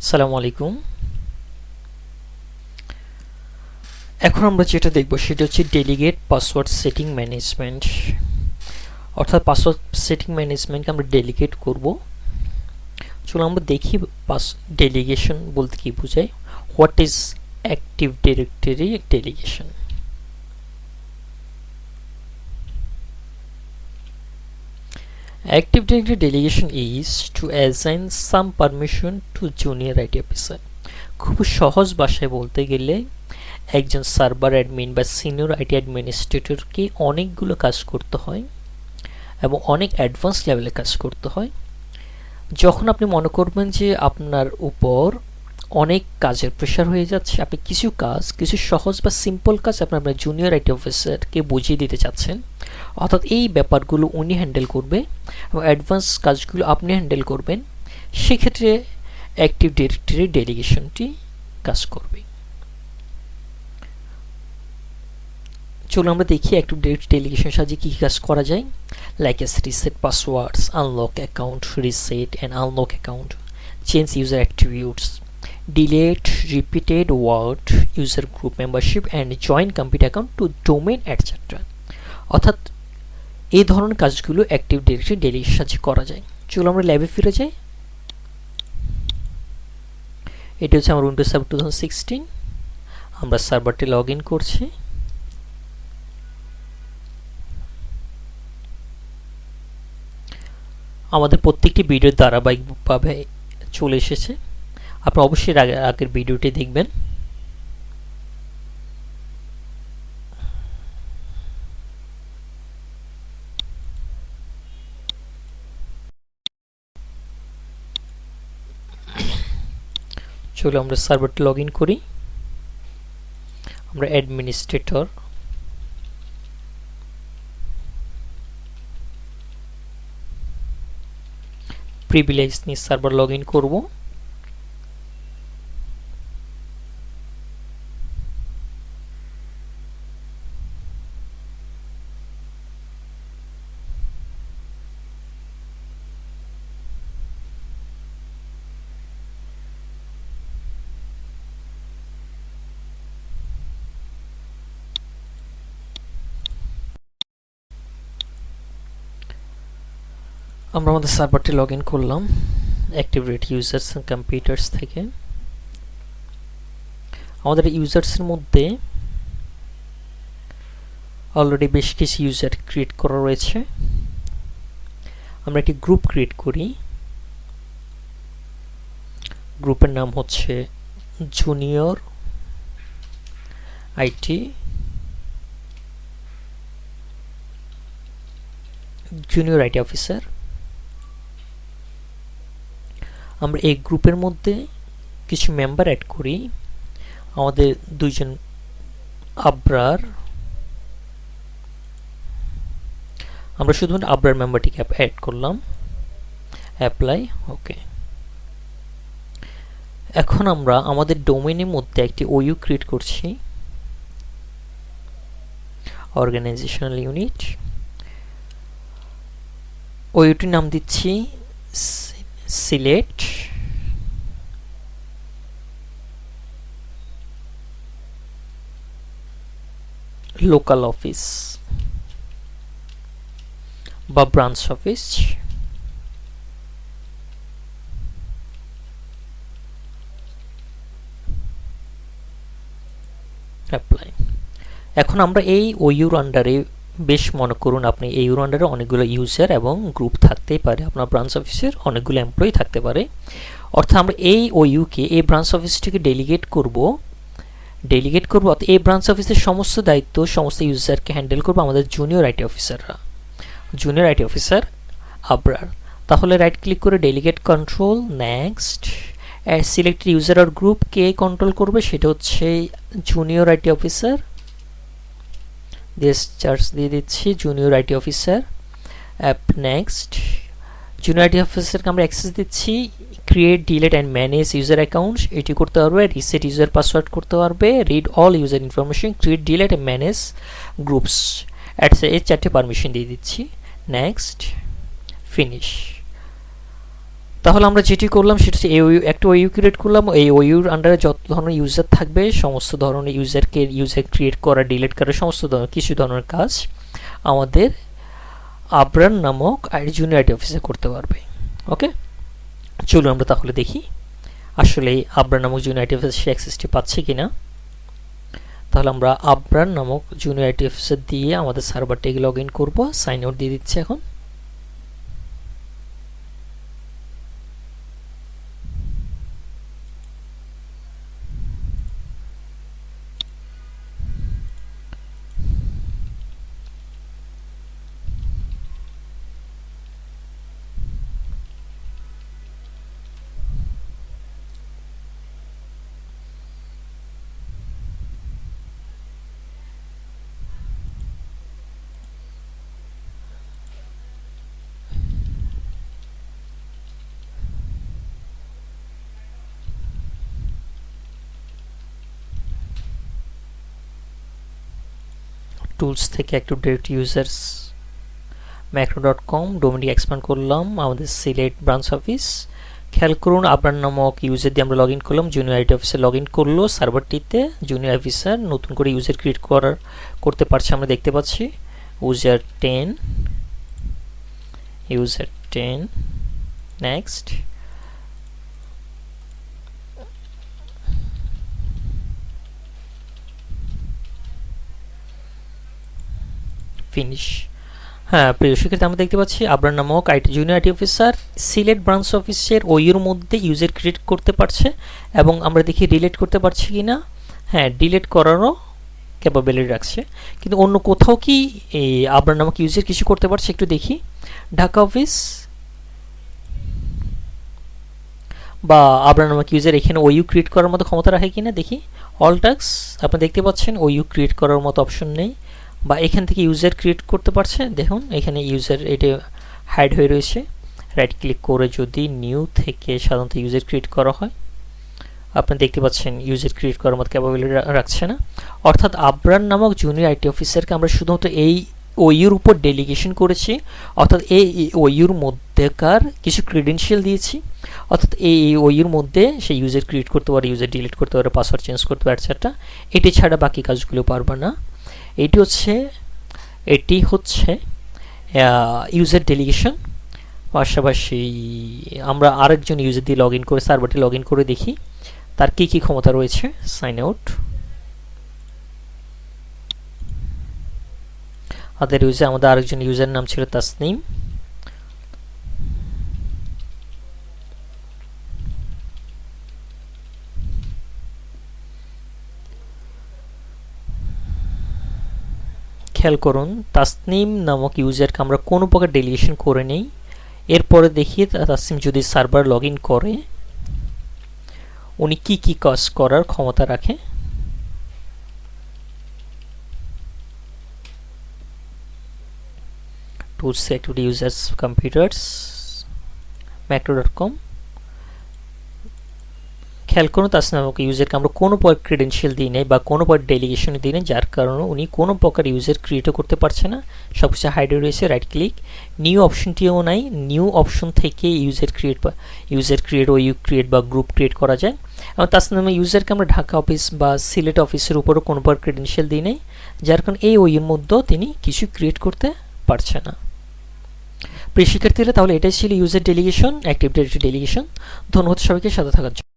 আসসালামু আলাইকুম। এখন আমরা যেটা দেখব সেটা হচ্ছে ডেলিগেট পাসওয়ার্ড সেটিং ম্যানেজমেন্ট। অর্থাৎ পাসওয়ার্ড সেটিং ম্যানেজমেন্টকে আমরা ডেলিগেট করব। চলো আমরা দেখি ডেলিগেশন বলতে কি বোঝায়। What is active directory delegation? Active Directory delegation is to assign some permission to junior IT officer. খুব সহজ ভাষায় বলতে গেলে একজন সার্ভার অ্যাডমিন বা সিনিয়র আইটি অ্যাডমিনিস্ট্রেটরকে অনেকগুলো কাজ করতে হয় এবং অনেক অ্যাডভান্স লেভেলে কাজ করতে হয়। যখন আপনি মনে করবেন যে আপনার উপর অনেক কাজের প্রেশার হয়ে যাচ্ছে, আপনি কিছু সহজ বা সিম্পল কাজ আপনার জুনিয়র আইটি অফিসারকে বুঝিয়ে দিতে চাচ্ছেন, অর্থাৎ এই ব্যাপারগুলো উনি হ্যান্ডেল করবে এবং অ্যাডভান্স কাজগুলো আপনি হ্যান্ডেল করবেন, সেক্ষেত্রে অ্যাক্টিভ ডিরেক্টরি ডেলিগেশনটি কাজ করবে। চলো আমরা দেখি অ্যাক্টিভ ডিরেক্টরি ডেলিগেশন সাহায্যে কী কাজ করা যায়। Like S reset passwords, unlock account, reset and unlock account, change user attributes, delete repeated word user group membership and join computer account to domain etc. অর্থাৎ এই ধরনের কাজগুলো অ্যাক্টিভ ডিরেক্টরি ডেলিগেশনের সাহায্যে করা যায়। চলো আমরা ল্যাবে ফিরে যাই। এটা হচ্ছে আমার উইন্ডোজ সার্ভার 2016। আমরা সার্ভারটি লগ ইন করছি। আমাদের প্রত্যেকটি ভিডিও ধারাবাহিকভাবে চলে এসেছে। আপনি অবশ্যই আগের ভিডিওটি দেখবেন। চলো আমরা সার্ভারটি লগ ইন করি। আমরা অ্যাডমিনিস্ট্রেটর প্রিভিলেজ নিয়ে সার্ভার লগ ইন করবো। আমরা আমাদের সার্ভারটি লগ ইন করলাম active directory users and computers থেকে। আমাদের ইউজার্সের মধ্যে অলরেডি বেশ কিছু ইউজার ক্রিয়েট করা রয়েছে। আমরা একটি গ্রুপ ক্রিয়েট করি। গ্রুপের নাম হচ্ছে জুনিয়র আইটি অফিসার। আমরা এই গ্রুপের মধ্যে কিছু মেম্বার অ্যাড করি। আমাদের দুইজন আবরার, আমরা শুধুমাত্র আবরার মেম্বারটিকে অ্যাড করলাম। অ্যাপ্লাই, ওকে। এখন আমরা আমাদের ডোমেইনের মধ্যে একটি ওইউ ক্রিয়েট করছি, অর্গানাইজেশনাল ইউনিট। ওইউটির নাম দিচ্ছি সিলেট লোকাল অফিস বা ব্রাঞ্চ অফিস। অ্যাপ্লাই। এখন আমরা এই ওইউর আন্ডারে, বেশ মনে করুন আপনি এই ইউর আন্ডারে অনেকগুলো ইউজার এবং গ্রুপ থাকতেই পারে, আপনার ব্রাঞ্চ অফিসের অনেকগুলো এমপ্লয়ি থাকতে পারে। অর্থাৎ আমরা এই ওইউকে, এই ব্রাঞ্চ অফিসটিকে ডেলিগেট করব। অর্থাৎ এই ব্রাঞ্চ অফিসের সমস্ত দায়িত্ব সমস্ত ইউজারকে হ্যান্ডেল করবো আমাদের জুনিয়র আইটি অফিসার আবরার। তাহলে রাইট ক্লিক করে delegate control, next. Selected user আর গ্রুপ কে কন্ট্রোল করবে, সেটা হচ্ছে জুনিয়র আইটি অফিসার। চার্জ দিয়ে দিচ্ছি junior IT officer. Next, junior IT অফিসারকে আমরা অ্যাক্সেস দিচ্ছি create, delete and manage user accounts, এটি করতে পারবে। রিসেট ইউজার পাসওয়ার্ড করতে পারবে। Read all user information, create, delete and manage groups, এই 4টে পারমিশন দিয়ে দিচ্ছি। Next, finish. তাহলে আমরা যেটি করলাম সেটা হচ্ছে একটা ওইউ ক্রিয়েট করলাম। এই ওইউর আন্ডারে যত ধরনের ইউজার থাকবে সমস্ত ধরনের ইউজার ক্রিয়েট করা, ডিলিট করা, সমস্ত ধরনের কিছু ধরনের কাজ আমাদের আবরার নামক জুনিয়র আইটি অফিসার করতে পারবে। ওকে, চলুন আমরা তাহলে দেখি আসলে আবরার নামক জুনিয়র আইটি অফিসার সে অ্যাক্সেসটি পাচ্ছে কিনা। তাহলে আমরা আবরার নামক জুনিয়র আইটি অফিসার দিয়ে আমাদের সার্ভারটাকে লগ ইন করবো। সাইন আউট দিয়ে দিচ্ছি এখন। টুলস থেকে একটু ডিরেক্ট ইউজার্স macro.com ডোমেনটি এক্সপ্যান্ড করলাম আমাদের সিলেট ব্রাঞ্চ অফিস। খেয়াল করুন আবরার নামক ইউজার দিয়ে আমরা লগ ইন করলাম, junior IT officer log in করলো সার্ভারটিতে। জুনিয়র অফিসার নতুন করে ইউজার ক্রিয়েট করতে পারছে আমরা দেখতে পাচ্ছি। User 10 next. ফিনিশ। হ্যাঁ প্রিয় শিক্ষার্থী, আমরা দেখতে পাচ্ছি আবরার নামক junior IT officer Sylhet branch অফিসের ওইয়ের মধ্যে ইউজার ক্রিয়েট করতে পারছে এবং আমরা দেখি ডিলিট করতে পারছি কিনা। হ্যাঁ, ডিলিট করারও ক্যাপাবিলিটি রাখছে, কিন্তু অন্য কোথাও কি এই আবরার নামক ইউজার কিছু করতে পারছে একটু দেখি। ঢাকা অফিস বা আবরার নামক ইউজার এখানে ওইউ ক্রিয়েট করার মতো ক্ষমতা রাখে কিনা দেখি। অল টাস্ক আপনি দেখতে পাচ্ছেন ওইউ ক্রিয়েট করার মতো অপশন নেই, বা এখান থেকে ইউজার ক্রিয়েট করতে পারছে। দেখুন এখানে ইউজার এটা হাইড হয়ে রয়েছে। রাইট ক্লিক করে যদি নিউ থেকে সাধারণত ইউজার ক্রিয়েট করা হয়, আপনি দেখতে পাচ্ছেন ইউজার ক্রিয়েট করার মতো ক্যাপাবিলিটি রাখছে না। অর্থাৎ আবরার নামক জুনিয়র আইটি অফিসারকে আমরা শুধুমাত্র এই ওইউর উপর ডেলিগেশন করেছি, অর্থাৎ এই ওইউর মধ্যেকার কিছু ক্রেডেনশিয়াল দিয়েছি, অর্থাৎ এই ওইউর মধ্যে সে ইউজার ক্রিয়েট করতে পারে, ইউজার ডিলিট করতে পারে, পাসওয়ার্ড চেঞ্জ করতে পারে এটসেট্রা। এটি ছাড়া বাকি কাজগুলো পারবে না। এটি হচ্ছে ইউজার ডেলিগেশন। পাশাপাশি আমরা আরেকজন ইউজার দিয়ে লগ ইন করে সার্ভারটি লগ ইন করে দেখি তার কী কী ক্ষমতা রয়েছে। Sign out. আমাদের আরেকজন ইউজার নাম ছিল তাসনিম। খেয়াল করুন তাসনিম নামক ইউজারকে আমরা কোনো প্রকার ডেলিগেশন করে নেই। এরপরে দেখি তাসনিম যদি সার্ভার লগ ইন করে উনি কি কি কাজ করার ক্ষমতা রাখে। Tools activity users computers macro.com। খেয়াল করুন তাসনিম নামক ইউজারকে আমরা কোনো প্রকার ক্রেডেনশিয়াল দিই নাই বা কোনো প্রকার ডেলিগেশন দিই নাই, যার কারণে উনি কোনো প্রকার ইউজার ক্রিয়েটও করতে পারছে না, সব কিছু হাইড রয়েছে। রাইট ক্লিক, নিউ অপশনটিও নাই। নিউ অপশন থেকে ইউজার ক্রিয়েট ওইউ ক্রিয়েট বা গ্রুপ ক্রিয়েট করা যায়। এবং তাসনিম নামক ইউজারকে আমরা ঢাকা অফিস বা সিলেট অফিসের উপরও কোনো প্রকার ক্রেডেনশিয়াল দিই নাই, যার কারণে এই ওইয়ের মধ্যেও তিনি কিছু ক্রিয়েট করতে পারছে না। প্রিয় শিক্ষার্থীরা, তাহলে এটাই ছিল user delegation, active directory delegation. ধন্যবাদ সবাইকে সাথে থাকার জন্য।